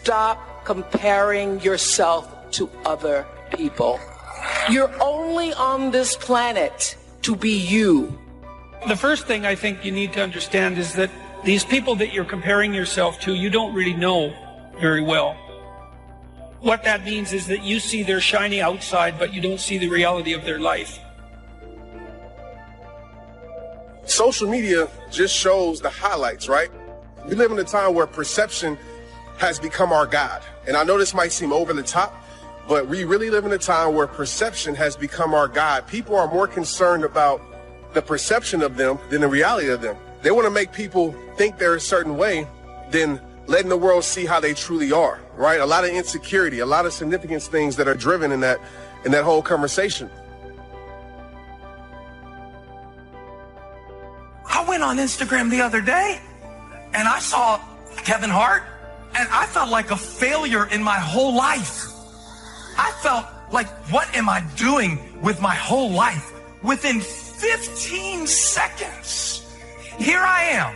stop comparing yourself to other people. You're only on this planet to be you. The first thing I think you need to understand is that these people that you're comparing yourself to, you don't really know very well. What that means is that you see their shiny outside, but you don't see the reality of their life. Social media just shows the highlights, right? We live in a time where perception has become our God. And I know this might seem over the top, but we really live in a time where perception has become our God. People are more concerned about the perception of them than the reality of them. They want to make people think they're a certain way than letting the world see how they truly are, right? A lot of insecurity, a lot of significance things that are driven in that whole conversation. I went on Instagram the other day and I saw Kevin Hart and I felt like a failure in my whole life. I felt like, what am I doing with my whole life? Within 15 seconds, here I am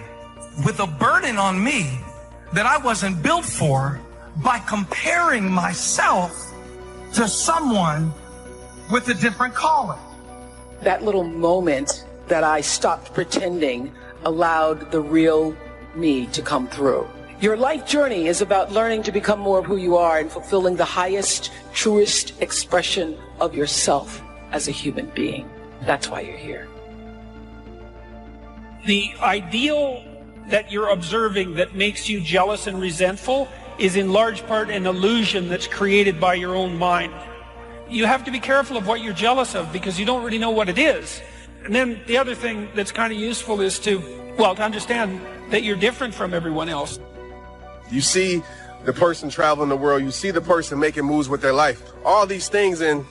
with a burden on me that I wasn't built for by comparing myself to someone with a different calling. That little moment that I stopped pretending allowed the real me to come through. Your life journey is about learning to become more of who you are and fulfilling the highest, truest expression of yourself as a human being. That's why you're here. The ideal that you're observing that makes you jealous and resentful is in large part an illusion that's created by your own mind. You have to be careful of what you're jealous of because you don't really know what it is. And then the other thing that's kind of useful is to understand that you're different from everyone else. You see the person traveling the world, you see the person making moves with their life, all these things, and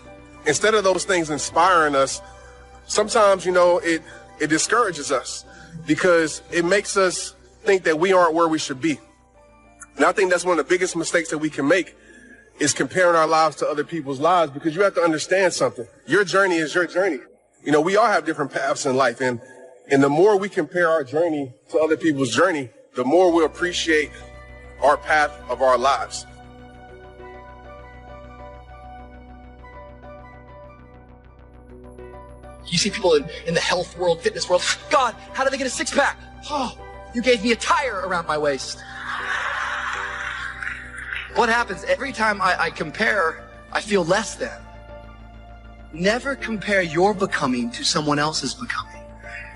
instead of those things inspiring us, sometimes, it discourages us because it makes us think that we aren't where we should be. And I think that's one of the biggest mistakes that we can make is comparing our lives to other people's lives, because you have to understand something. Your journey is your journey. We all have different paths in life, and the more we compare our journey to other people's journey, the more we appreciate our path of our lives. You see people in the health world, fitness world. God, how do they get a six-pack? Oh, you gave me a tire around my waist. What happens? Every time I compare, I feel less than. Never compare your becoming to someone else's becoming.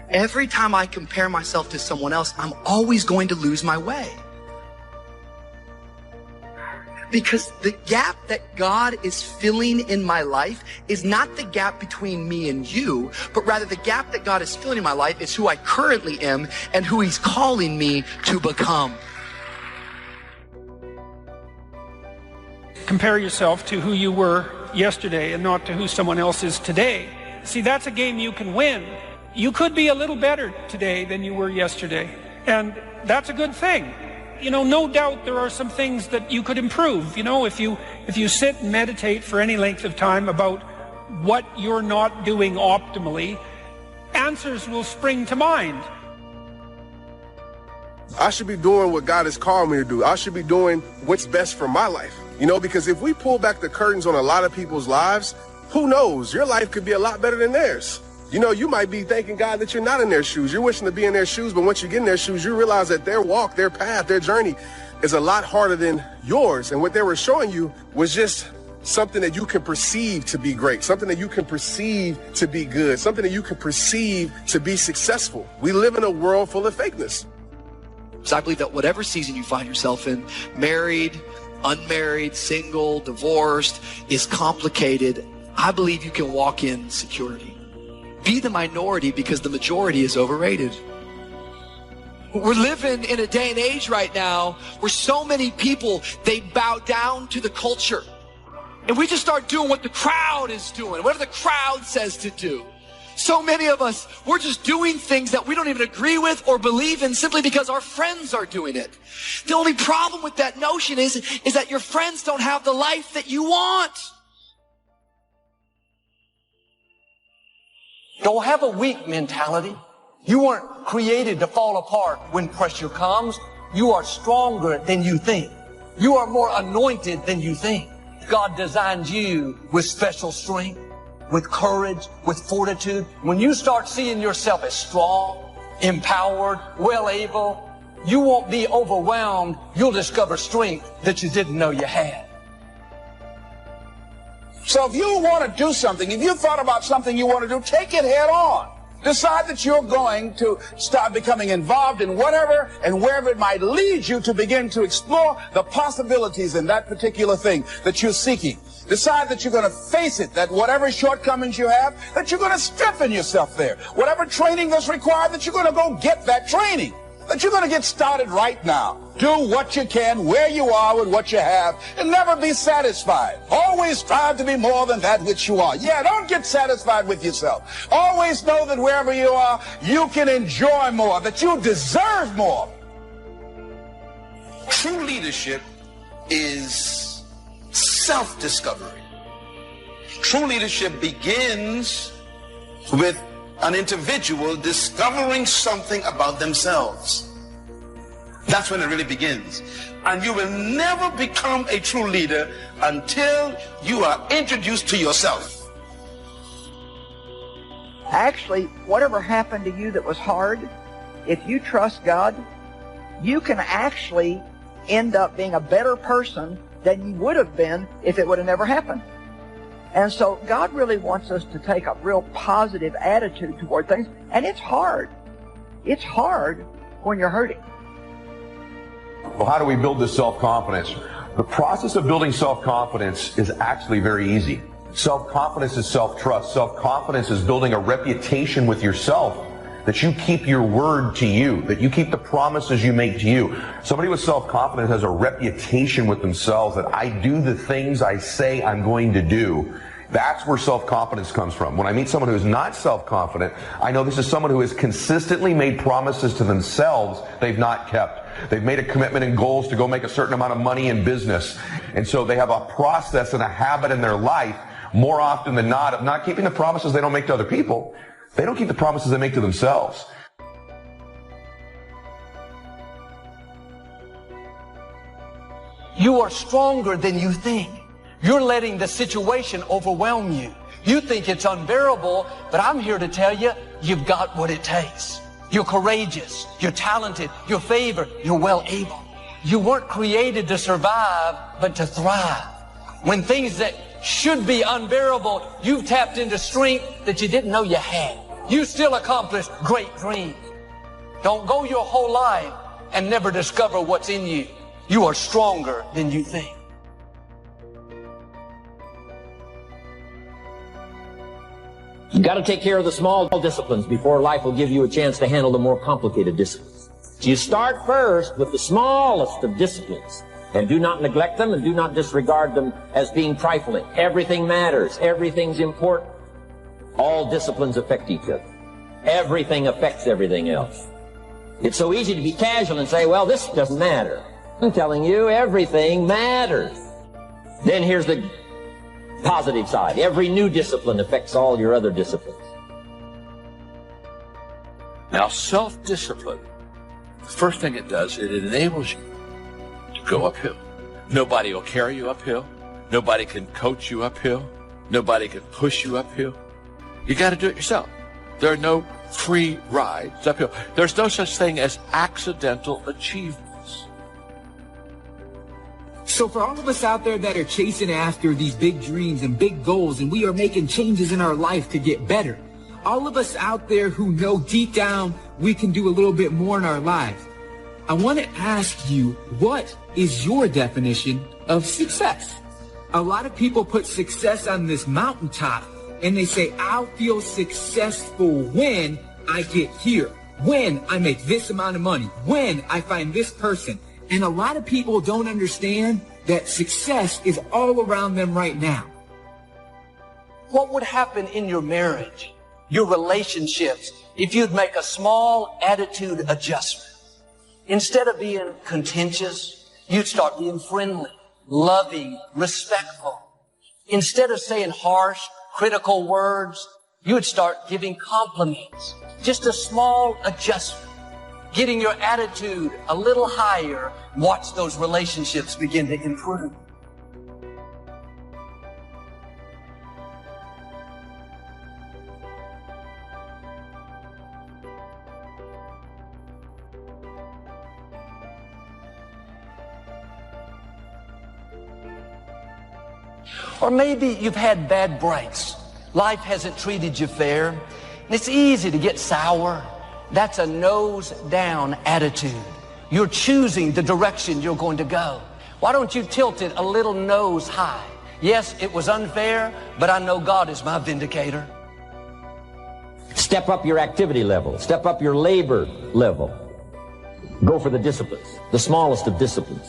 Every time I compare myself to someone else, I'm always going to lose my way. Because the gap that God is filling in my life is not the gap between me and you, but rather the gap that God is filling in my life is who I currently am and who He's calling me to become. Compare yourself to who you were yesterday and not to who someone else is today. See, that's a game you can win. You could be a little better today than you were yesterday, and that's a good thing. No doubt there are some things that you could improve. If you sit and meditate for any length of time about what you're not doing optimally, answers will spring to mind. I should be doing what God has called me to do. I should be doing what's best for my life. Because if we pull back the curtains on a lot of people's lives, who knows? Your life could be a lot better than theirs. You might be thanking God that you're not in their shoes. You're wishing to be in their shoes, but once you get in their shoes, you realize that their walk, their path, their journey is a lot harder than yours. And what they were showing you was just something that you can perceive to be great, something that you can perceive to be good, something that you can perceive to be successful. We live in a world full of fakeness. So I believe that whatever season you find yourself in, married, unmarried, single, divorced, is complicated. I believe you can walk in security. Be the minority because the majority is overrated. We're living in a day and age right now where so many people, they bow down to the culture. And we just start doing what the crowd is doing, whatever the crowd says to do. So many of us, we're just doing things that we don't even agree with or believe in simply because our friends are doing it. The only problem with that notion is that your friends don't have the life that you want. Don't have a weak mentality. You weren't created to fall apart when pressure comes. You are stronger than you think. You are more anointed than you think. God designed you with special strength, with courage, with fortitude. When you start seeing yourself as strong, empowered, well able, you won't be overwhelmed. You'll discover strength that you didn't know you had. So if you want to do something, if you thought about something you want to do, take it head on. Decide that you're going to start becoming involved in whatever and wherever it might lead you to begin to explore the possibilities in that particular thing that you're seeking. Decide that you're going to face it, that whatever shortcomings you have, that you're going to strengthen yourself there. Whatever training that's required, that you're going to go get that training. That you're going to get started right now. Do what you can, where you are with what you have, and never be satisfied. Always strive to be more than that which you are. Yeah, don't get satisfied with yourself. Always know that wherever you are, you can enjoy more, that you deserve more. True leadership is self-discovery. True leadership begins with an individual discovering something about themselves. That's when it really begins. And you will never become a true leader until you are introduced to yourself. Actually, whatever happened to you that was hard, if you trust God, you can actually end up being a better person than you would have been if it would have never happened. And so God really wants us to take a real positive attitude toward things. And it's hard. It's hard when you're hurting. Well, how do we build this self-confidence? The process of building self-confidence is actually very easy. Self-confidence is self-trust. Self-confidence is building a reputation with yourself that you keep your word to you, that you keep the promises you make to you. Somebody with self-confidence has a reputation with themselves that I do the things I say I'm going to do. That's where self-confidence comes from. When I meet someone who is not self-confident, I know this is someone who has consistently made promises to themselves they've not kept. They've made a commitment and goals to go make a certain amount of money in business. And so they have a process and a habit in their life, more often than not, of not keeping the promises they don't make to other people. They don't keep the promises they make to themselves. You are stronger than you think. You're letting the situation overwhelm you. You think it's unbearable, but I'm here to tell you, you've got what it takes. You're courageous, you're talented, you're favored, you're well able. You weren't created to survive, but to thrive. When things that should be unbearable, you've tapped into strength that you didn't know you had. You still accomplish great dreams. Don't go your whole life and never discover what's in you. You are stronger than you think. You've got to take care of the small disciplines before life will give you a chance to handle the more complicated disciplines. You start first with the smallest of disciplines, and do not neglect them and do not disregard them as being trifling. Everything matters. Everything's important. All disciplines affect each other. Everything affects everything else. It's so easy to be casual and say, well, this doesn't matter. I'm telling you, everything matters. Then here's the positive side. Every new discipline affects all your other disciplines. Now, self-discipline, the first thing it does, it enables you to go uphill. Nobody will carry you uphill. Nobody can coach you uphill. Nobody can push you uphill. You got to do it yourself. There are no free rides uphill. There's no such thing as accidental achievements. So for all of us out there that are chasing after these big dreams and big goals, and we are making changes in our life to get better, all of us out there who know deep down we can do a little bit more in our lives, I want to ask you, what is your definition of success? A lot of people put success on this mountaintop, and they say, I'll feel successful when I get here, when I make this amount of money, when I find this person. And a lot of people don't understand that success is all around them right now. What would happen in your marriage, your relationships, if you'd make a small attitude adjustment? Instead of being contentious, you'd start being friendly, loving, respectful. Instead of saying harsh, critical words, you would start giving compliments. Just a small adjustment. Getting your attitude a little higher Watch those relationships begin to improve. Or maybe you've had bad breaks. Life hasn't treated you fair. And it's easy to get sour. That's a nose down attitude. You're choosing the direction you're going to go. Why don't you tilt it a little nose high? Yes, it was unfair, but I know God is my vindicator. Step up your activity level. Step up your labor level. Go for the disciplines, the smallest of disciplines,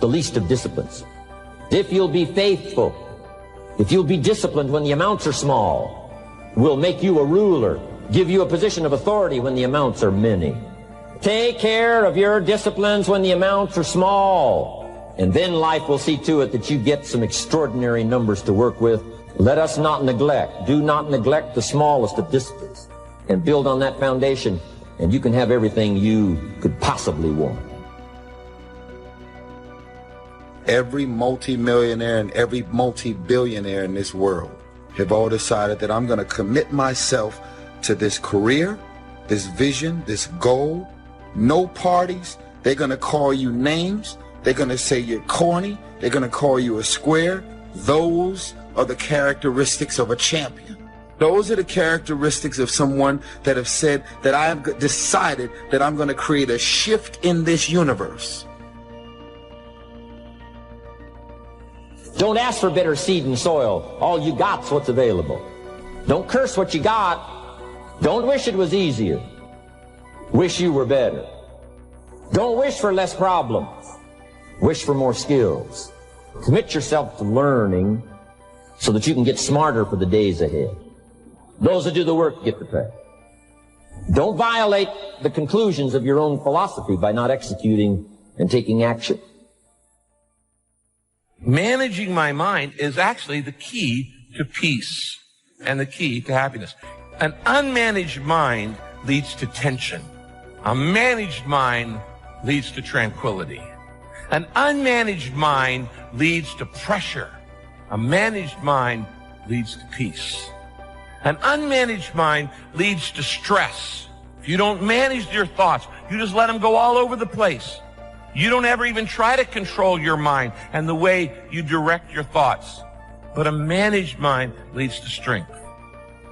the least of disciplines. If you'll be faithful, if you'll be disciplined when the amounts are small, we'll make you a ruler, give you a position of authority when the amounts are many. Take care of your disciplines when the amounts are small, and then life will see to it that you get some extraordinary numbers to work with. Let us not neglect, do not neglect the smallest of disciplines, and build on that foundation, and you can have everything you could possibly want. Every multimillionaire and every multi-billionaire in this world have all decided that I'm going to commit myself to this career, this vision, this goal. No parties. They're going to call you names. They're going to say you're corny. They're going to call you a square. Those are the characteristics of a champion. Those are the characteristics of someone that have said that I have decided that I'm going to create a shift in this universe. Don't ask for better seed and soil. All you got's what's available. Don't curse what you got. Don't wish it was easier. Wish you were better. Don't wish for less problems. Wish for more skills. Commit yourself to learning so that you can get smarter for the days ahead. Those that do the work get the pay. Don't violate the conclusions of your own philosophy by not executing and taking action. Managing my mind is actually the key to peace and the key to happiness. An unmanaged mind leads to tension. A managed mind leads to tranquility. An unmanaged mind leads to pressure. A managed mind leads to peace. An unmanaged mind leads to stress. If you don't manage your thoughts, you just let them go all over the place. You don't ever even try to control your mind and the way you direct your thoughts. But a managed mind leads to strength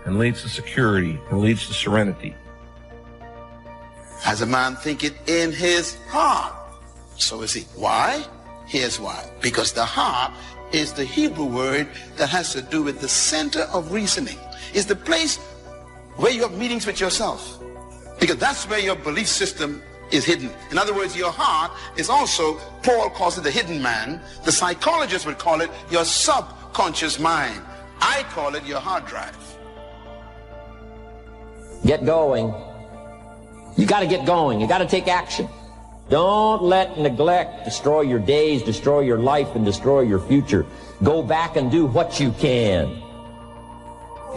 and leads to security and leads to serenity. As a man thinketh in his heart, so is he. Why? Here's why. Because the heart is the Hebrew word that has to do with the center of reasoning. It's the place where you have meetings with yourself. Because that's where your belief system is hidden. In other words, your heart is also, Paul calls it the hidden man. The psychologists would call it your subconscious mind. I call it your hard drive. Get going. You got to get going. You got to take action. Don't let neglect destroy your days, destroy your life, and destroy your future. Go back and do what you can.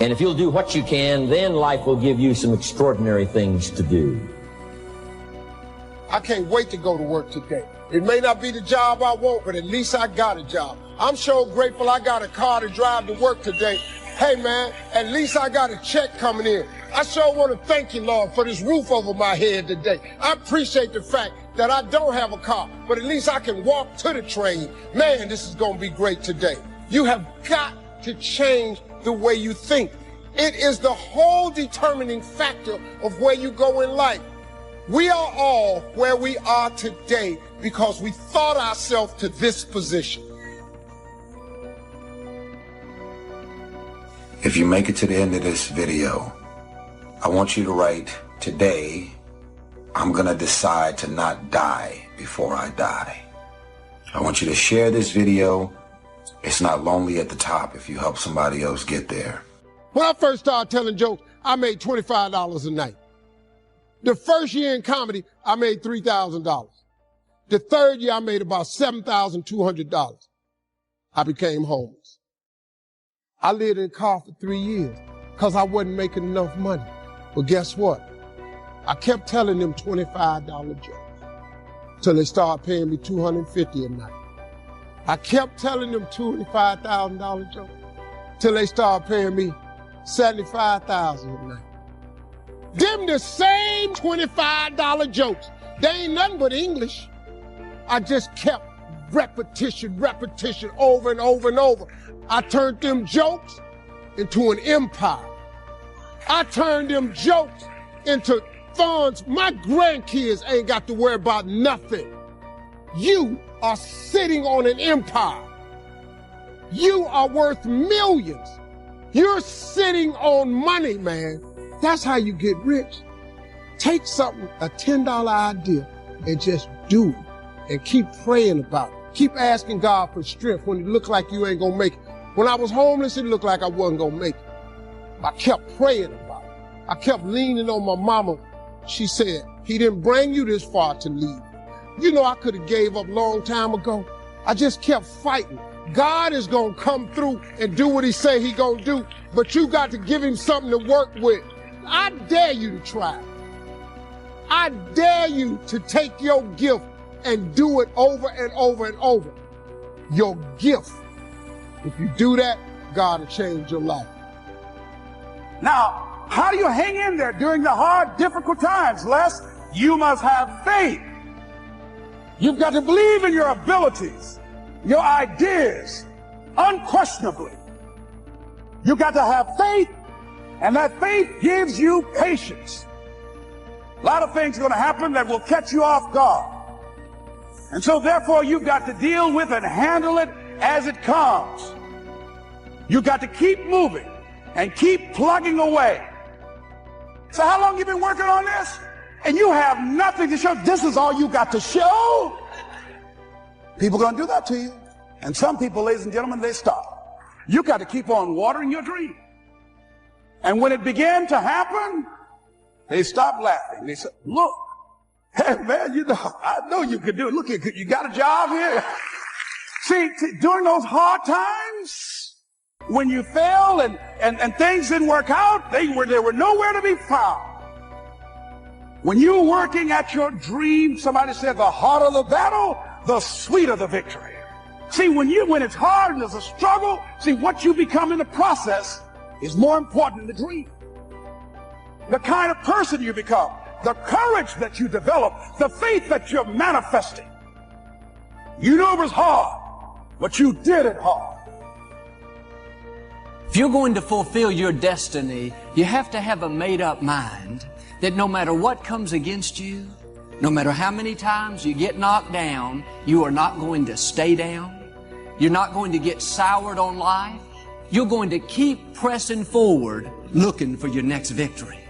And if you'll do what you can, then life will give you some extraordinary things to do. I can't wait to go to work today. It may not be the job I want, but at least I got a job. I'm sure grateful I got a car to drive to work today. Hey man, at least I got a check coming in. I sure want to thank you, Lord, for this roof over my head today. I appreciate the fact that I don't have a car, but at least I can walk to the train. Man, this is going to be great today. You have got to change the way you think. It is the whole determining factor of where you go in life. We are all where we are today because we thought ourselves to this position. If you make it to the end of this video, I want you to write, today, I'm going to decide to not die before I die. I want you to share this video. It's not lonely at the top if you help somebody else get there. When I first started telling jokes, I made $25 a night. The first year in comedy, I made $3,000. The third year, I made about $7,200. I became homeless. I lived in a car for 3 years because I wasn't making enough money. But guess what? I kept telling them $25 jokes. till they started paying me $250 a night. I kept telling them $25,000 jokes till they started paying me $75,000 a night. Them the same $25 jokes. They ain't nothing but English. I just kept repetition over and over and over. I turned them jokes into an empire. I turned them jokes into funds. My grandkids ain't got to worry about nothing. You are sitting on an empire. You are worth millions. You're sitting on money, man. That's how you get rich. Take something, a $10 idea, and just do it. And keep praying about it. Keep asking God for strength when it looked like you ain't gonna make it. When I was homeless, it looked like I wasn't gonna make it. I kept praying about it. I kept leaning on my mama. She said, he didn't bring you this far to leave. You know, I could have gave up a long time ago. I just kept fighting. God is gonna come through and do what he say he gonna do, but you got to give him something to work with. I dare you to try. I dare you to take your gift and do it over and over and over. Your gift. If you do that, God will change your life. Now, how do you hang in there during the hard, difficult times, Les? You must have faith. You've got to believe in your abilities, your ideas, unquestionably. You've got to have faith, and that faith gives you patience. A lot of things are going to happen that will catch you off guard. And so therefore you've got to deal with and handle it as it comes. You've got to keep moving and keep plugging away. So how long have you been working on this? And you have nothing to show. This is all you got to show. People are going to do that to you. And some people, ladies and gentlemen, they stop. You got to keep on watering your dream. And when it began to happen, they stopped laughing. They said, look, hey man, you know, I know you can do it. Look, you got a job here. See, during those hard times, when you failed and things didn't work out, they were nowhere to be found. When you were working at your dream, somebody said the harder the battle, the sweeter the victory. See, when it's hard and there's a struggle, see, what you become in the process is more important than the dream. The kind of person you become, the courage that you develop, the faith that you're manifesting. You know it was hard, but you did it hard. If you're going to fulfill your destiny, you have to have a made-up mind that no matter what comes against you, no matter how many times you get knocked down, you are not going to stay down. You're not going to get soured on life. You're going to keep pressing forward, looking for your next victory.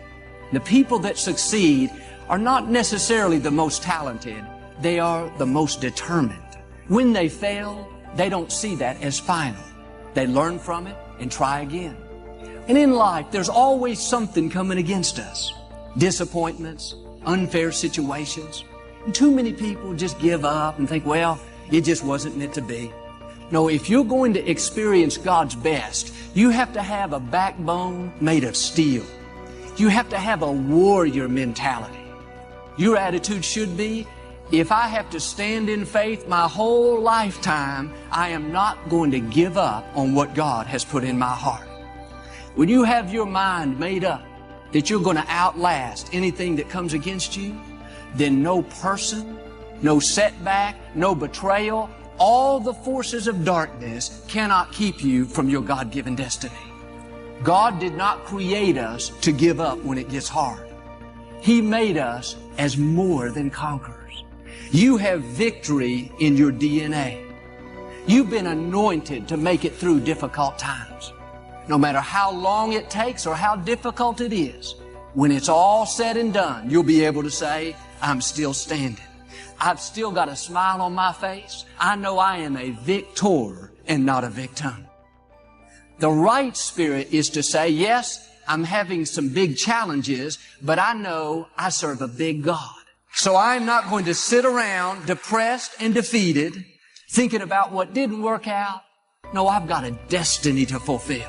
The people that succeed are not necessarily the most talented. They are the most determined. When they fail, they don't see that as final. They learn from it and try again. And in life, there's always something coming against us. Disappointments, unfair situations. And too many people just give up and think, well, it just wasn't meant to be. No, if you're going to experience God's best, you have to have a backbone made of steel. You have to have a warrior mentality. Your attitude should be, if I have to stand in faith my whole lifetime, I am not going to give up on what God has put in my heart. When you have your mind made up that you're going to outlast anything that comes against you, then no person, no setback, no betrayal, all the forces of darkness cannot keep you from your God-given destiny. God did not create us to give up when it gets hard. He made us as more than conquerors. You have victory in your DNA. You've been anointed to make it through difficult times. No matter how long it takes or how difficult it is, when it's all said and done, you'll be able to say, I'm still standing. I've still got a smile on my face. I know I am a victor and not a victim. The right spirit is to say, yes, I'm having some big challenges, but I know I serve a big God. So I'm not going to sit around depressed and defeated, thinking about what didn't work out. No, I've got a destiny to fulfill.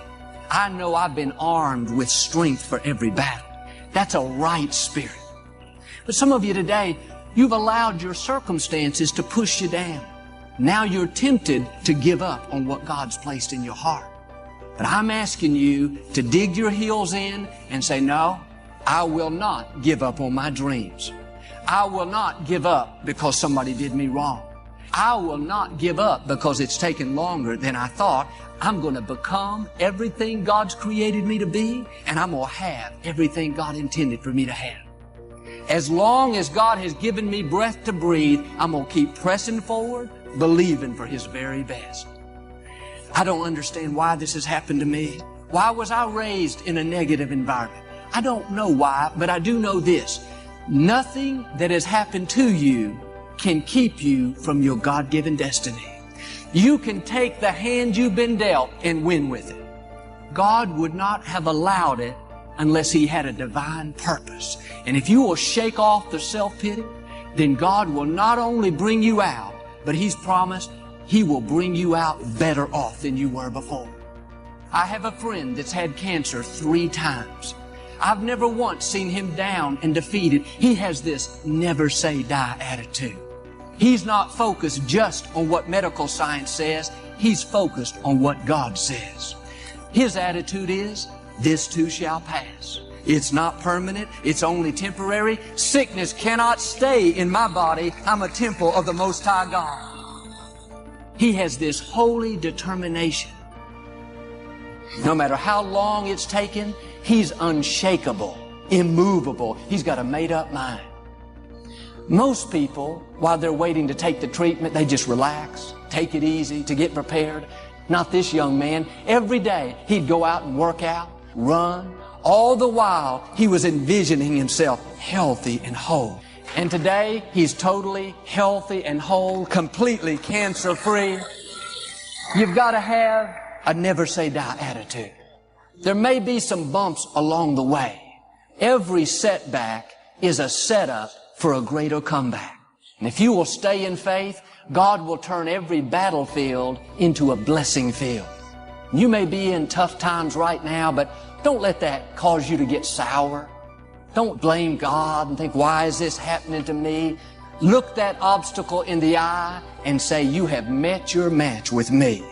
I know I've been armed with strength for every battle. That's a right spirit. But some of you today, You've allowed your circumstances to push you down. Now you're tempted to give up on what God's placed in your heart. But I'm asking you to dig your heels in and say, no, I will not give up on my dreams. I will not give up because somebody did me wrong. I will not give up because it's taken longer than I thought. I'm going to become everything God's created me to be, and I'm going to have everything God intended for me to have. As long as God has given me breath to breathe, I'm going to keep pressing forward, believing for His very best. I don't understand why this has happened to me. Why was I raised in a negative environment? I don't know why, but I do know this. Nothing that has happened to you can keep you from your God-given destiny. You can take the hand you've been dealt and win with it. God would not have allowed it unless He had a divine purpose. And if you will shake off the self-pity, then God will not only bring you out, but He's promised He will bring you out better off than you were before. I have a friend that's had cancer 3 times. I've never once seen him down and defeated. He has this never say die attitude. He's not focused just on what medical science says. He's focused on what God says. His attitude is, this too shall pass. It's not permanent. It's only temporary. Sickness cannot stay in my body. I'm a temple of the Most High God. He has this holy determination. No matter how long it's taken, he's unshakable, immovable. He's got a made-up mind. Most people, while they're waiting to take the treatment, they just relax, take it easy to get prepared. Not this young man. Every day he'd go out and work out, run. All the while he was envisioning himself healthy and whole. And today he's totally healthy and whole, completely cancer-free. You've got to have a never say die attitude. There may be some bumps along the way. Every setback is a setup for a greater comeback. And if you will stay in faith, God will turn every battlefield into a blessing field. You may be in tough times right now, but don't let that cause you to get sour. Don't blame God and think, why is this happening to me? Look that obstacle in the eye and say, you have met your match with me.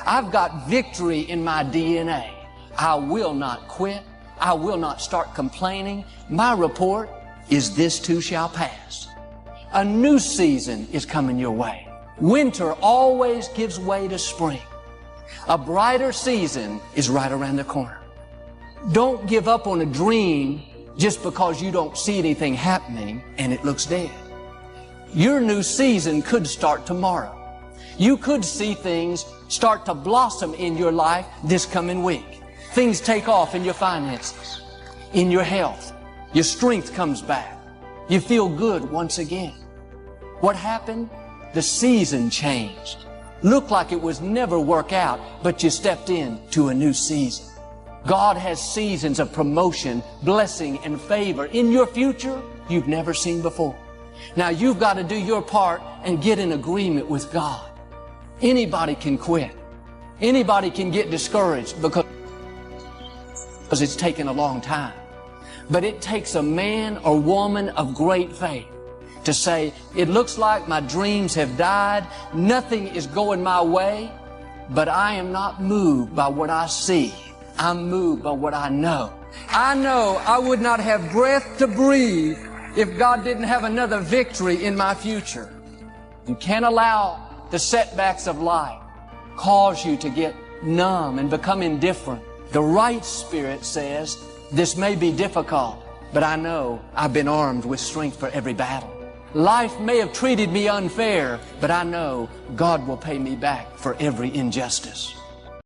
I've got victory in my DNA. I will not quit. I will not start complaining. My report is this too shall pass. A new season is coming your way. Winter always gives way to spring. A brighter season is right around the corner. Don't give up on a dream just because you don't see anything happening and it looks dead. Your new season could start tomorrow. You could see things start to blossom in your life this coming week. Things take off in your finances, in your health. Your strength comes back. You feel good once again. What happened? The season changed. Looked like it was never work out, but you stepped into a new season. God has seasons of promotion, blessing, and favor in your future you've never seen before. Now you've got to do your part and get in agreement with God. Anybody can quit. Anybody can get discouraged because it's taken a long time. But it takes a man or woman of great faith to say, it looks like my dreams have died, nothing is going my way, but I am not moved by what I see. I'm moved by what I know. I know I would not have breath to breathe if God didn't have another victory in my future. You can't allow the setbacks of life cause you to get numb and become indifferent. The right spirit says, this may be difficult, but I know I've been armed with strength for every battle. Life may have treated me unfair, but I know God will pay me back for every injustice.